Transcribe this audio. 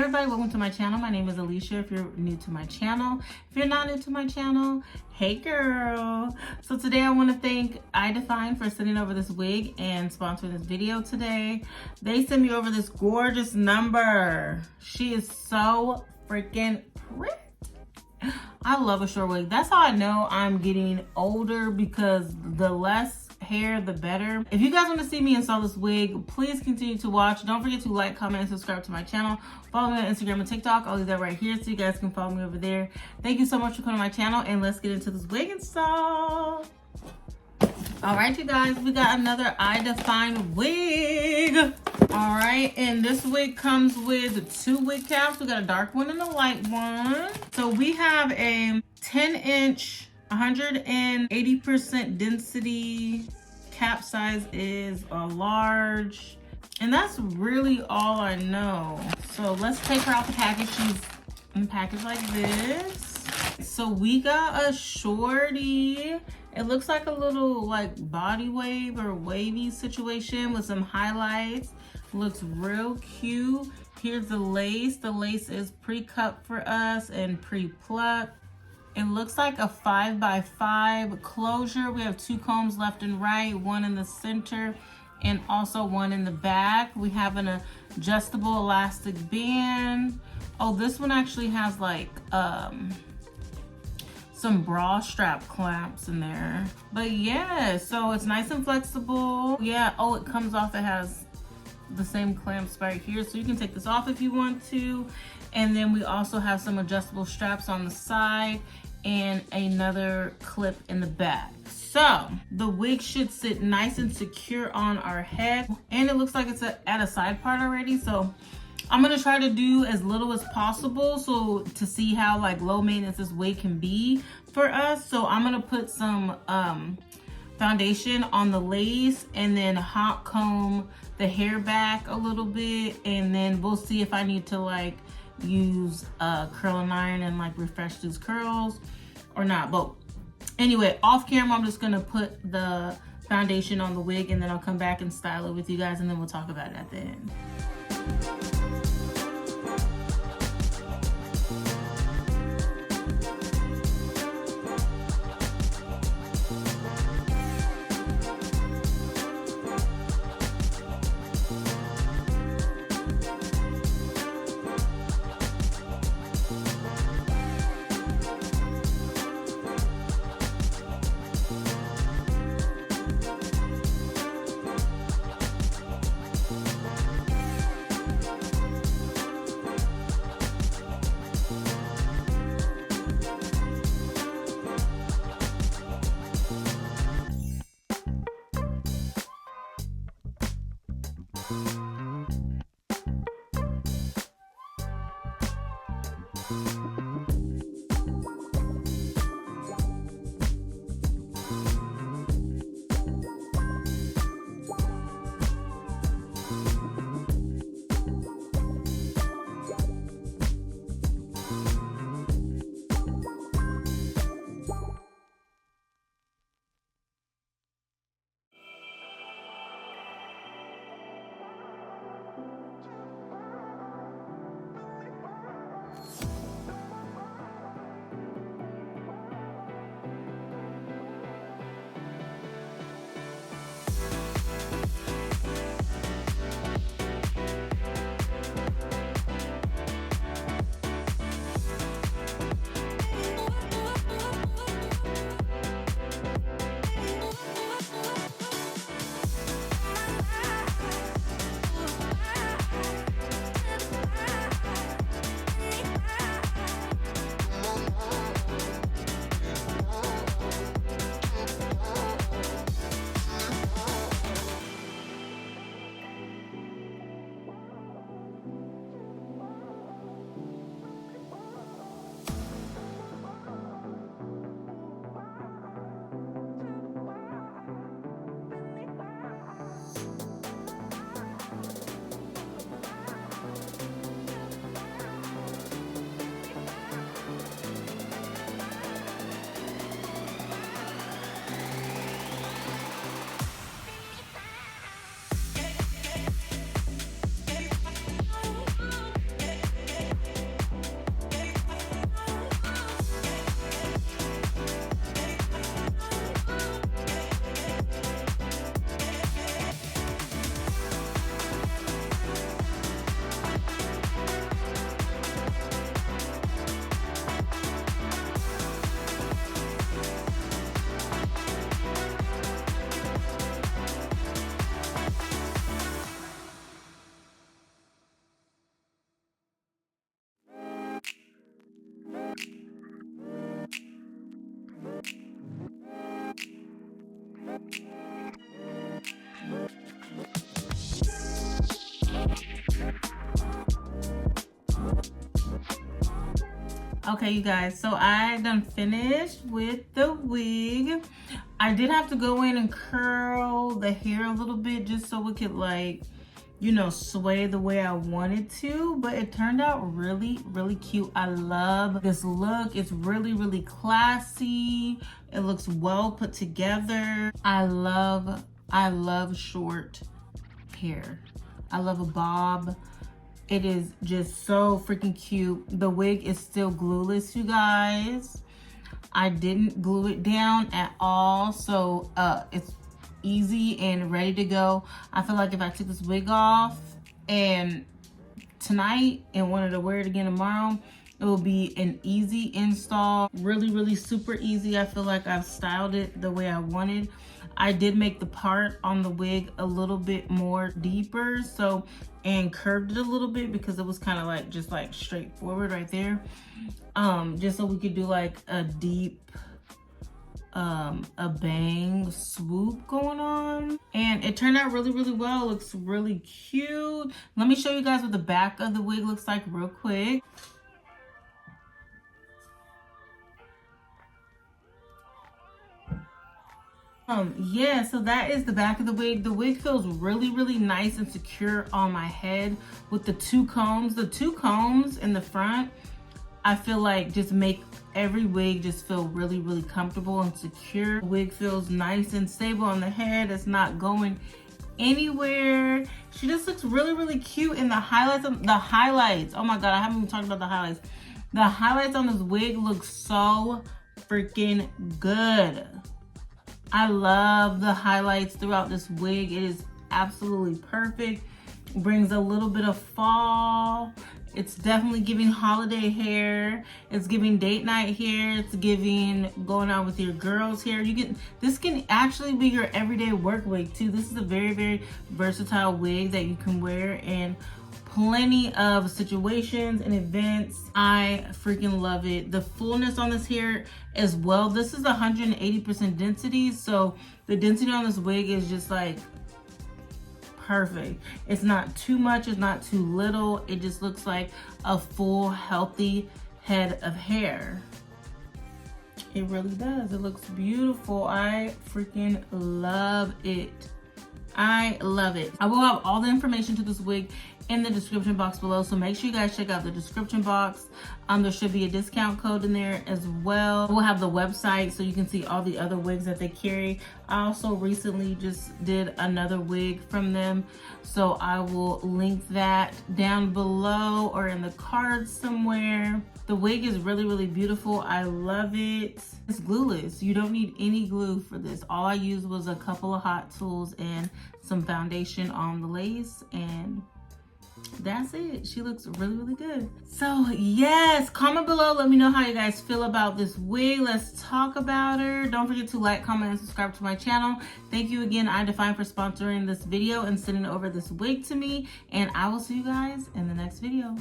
everybody, welcome to my channel. My name is Alishia if you're new to my channel. If you're not new to my channel, hey girl. So today I want to thank IDEFINE for sending over this wig and sponsoring this video today. They sent me over this gorgeous number. She is so freaking pretty. I love a short wig. That's how I know I'm getting older, because the less hair the better. If you guys want to see me install this wig, please continue to watch. Don't forget to like, comment, and subscribe to my channel. Follow me on Instagram and TikTok. I'll leave that right here so you guys can follow me over there. Thank you so much for coming to my channel, and let's get into this wig install. All right, you guys, we got another IDEFINE wig. All right, and this wig comes with two wig caps. We got a dark one and a light one. So we have a 10-inch 180% density. Cap size is a large, and that's really all I know. So let's take her out the package. She's in the package like this. So we got a shorty. It looks like a little like body wave or wavy situation with some highlights. Looks real cute. Here's the lace. The lace is pre-cut for us and pre-plucked. It looks like a 5x5 closure. We have two combs left and right, one in the center and also one in the back. We have an adjustable elastic band. Oh, this one actually has like some bra strap clamps in there. But yeah, so it's nice and flexible. Yeah, oh, it comes off. It has the same clamps right here, so you can take this off if you want to. And then we also have some adjustable straps on the side and another clip in the back. So the wig should sit nice and secure on our head, and it looks like it's at a side part already. So I'm gonna try to do as little as possible, so to see how like low maintenance this wig can be for us. So I'm gonna put some foundation on the lace and then hot comb the hair back a little bit, and then we'll see if I need to like use a curling iron and like refresh these curls or not. But anyway, off camera I'm just gonna put the foundation on the wig, and then I'll come back and style it with you guys, and then we'll talk about it at the end. Okay, you guys, so I done finished with the wig. I did have to go in and curl the hair a little bit just so it could, like, you know, sway the way I wanted to, but it turned out really, really cute. I love this look. It's really, really classy. It looks well put together. I love short hair. I love a bob. It is just so freaking cute. The wig is still glueless, you guys. I didn't glue it down at all, so it's easy and ready to go. I feel like if I took this wig off and tonight and wanted to wear it again tomorrow, it will be an easy install. Really, really super easy. I feel like I've styled it the way I wanted. I did make the part on the wig a little bit more deeper, so, and curved it a little bit because it was kind of like just like straightforward right there. Just so we could do like a deep a bang swoop going on, and it turned out really, really well. It looks really cute. Let me show you guys what the back of the wig looks like real quick. Yeah, so that is the back of the wig. The wig feels really, really nice and secure on my head with the two combs. The two combs in the front, I feel like just make every wig just feel really, really comfortable and secure. The wig feels nice and stable on the head. It's not going anywhere. She just looks really, really cute. And the highlights, oh my God, I haven't even talked about the highlights. The highlights on this wig look so freaking good. I love the highlights throughout this wig. It is absolutely perfect. Brings a little bit of fall. It's definitely giving holiday hair. It's giving date night hair. It's giving going out with your girls hair. This can actually be your everyday work wig too. This is a very, very versatile wig that you can wear in plenty of situations and events. I freaking love it. The fullness on this hair as well. This is 180% density, so the density on this wig is just like perfect. It's not too much, it's not too little. It just looks like a full, healthy head of hair. It really does. It looks beautiful. I freaking love it. I love it. I will have all the information to this wig in the description box below, so make sure you guys check out the description box. There should be a discount code in there as well. We'll have the website so you can see all the other wigs that they carry. I also recently just did another wig from them, so I will link that down below or in the cards somewhere. The wig is really, really beautiful. I love it. It's glueless. You don't need any glue for this. All I used was a couple of hot tools and some foundation on the lace, and that's it. She looks really, really good. So yes, comment below. Let me know how you guys feel about this wig. Let's talk about her. Don't forget to like, comment, and subscribe to my channel. Thank you again, IDEFINE, for sponsoring this video and sending over this wig to me. And I will see you guys in the next video.